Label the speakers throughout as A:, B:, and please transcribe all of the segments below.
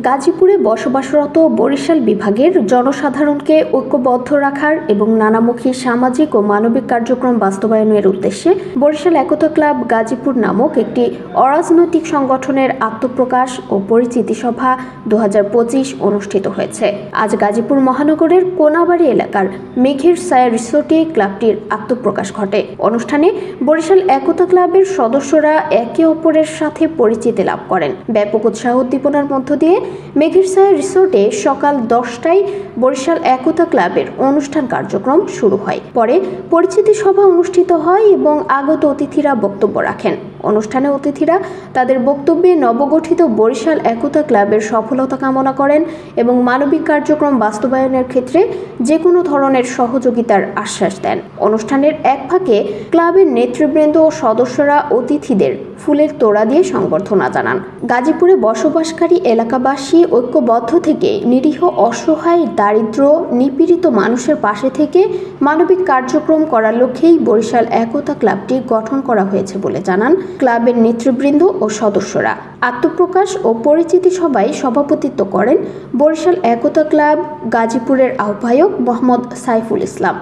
A: গাজীপুরে বসবাসরত বরিশাল বিভাগের জনসাধারণকে ঐক্যবদ্ধ রাখার এবং নানামুখী সামাজিক ও মানবিক কার্যক্রম বাস্তবায়নের উদ্দেশ্যে বরিশাল একতা ক্লাব গাজীপুর নামক একটি অরাজনৈতিক সংগঠনের আত্মপ্রকাশ ও পরিচিতি সভা 2025 অনুষ্ঠিত হয়েছে। আজ গাজীপুর মহানগরের কোনাবাড়ি এলাকার মেঘের ছায়া রিসোর্টে ক্লাবটির আত্মপ্রকাশ ঘটে। অনুষ্ঠানে বরিশাল একতা ক্লাবের সদস্যরা একে অপরের সাথে পরিচিতি লাভ করেন। ব্যাপক উৎসাহ উদ্দীপনার মধ্য দিয়ে মেঘের ছায়া রিসোর্টে সকাল 10টায় বরিশাল একতা ক্লাবের অনুষ্ঠান কার্যক্রম শুরু হয়। পরে পরিচিতি সভা অনুষ্ঠিত হয় এবং আগত অতিথিরা বক্তব্য রাখেন। অনুষ্ঠানে অতিথিরা তাদের বক্তব্যে নবগঠিত বরিশাল একতা ক্লাবের সফলতা কামনা করেন এবং মানবিক কার্যক্রম বাস্তবায়নের ক্ষেত্রে যে কোনো ধরনের সহযোগিতার আশ্বাস দেন। অনুষ্ঠানের এক ফাঁকে ক্লাবের নেতৃবৃন্দ ও সদস্যরা অতিথিদের ফুলের তোড়া দিয়ে সংবর্ধনা জানান। গাজীপুরে বসবাসকারী এলাকাবাসী ঐক্যবদ্ধ থেকে নিরীহ, অসহায়, দারিদ্র, নিপীড়িত মানুষের পাশে থেকে মানবিক কার্যক্রম করার লক্ষ্যেই বরিশাল একতা ক্লাবটি গঠন করা হয়েছে বলে জানান ক্লাবের নেতৃবৃন্দ ও সদস্যরা। আত্মপ্রকাশ ও পরিচিতি সভায় সভাপতিত্ব করেন বরিশাল একতা ক্লাব গাজীপুরের আহ্বায়ক মোহাম্মদ সাইফুল ইসলাম।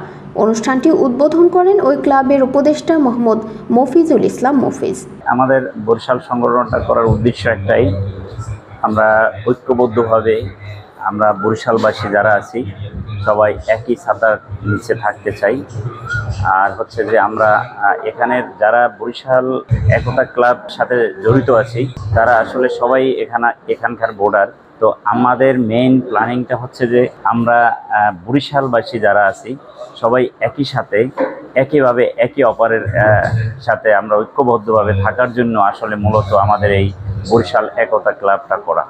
A: অনুষ্ঠানটি উদ্বোধন করেন ওই ক্লাবের উপদেষ্টা মোহাম্মদ মফিজুল ইসলাম মফিজ।
B: আমাদের বরিশাল সংগঠনটা করার উদ্দেশ্য একটাই, আমরা ঐক্যবদ্ধভাবে আমরা বরিশালবাসী যারা আছি সবাই একই ছাতার নিচে থাকতে চাই। আর হচ্ছে যে আমরা এখানের যারা বরিশাল একতা ক্লাব সাথে জড়িত আছি তারা আসলে সবাই এখানকার বোর্ডার। তো আমাদের মেইন প্ল্যানিংটা হচ্ছে যে আমরা বরিশালবাসী যারা আছি সবাই একই সাথে একইভাবে একে অপরের সাথে আমরা ঐক্যবদ্ধভাবে থাকার জন্য আসলে মূলত আমাদের এই বরিশাল একতা ক্লাবটা করা।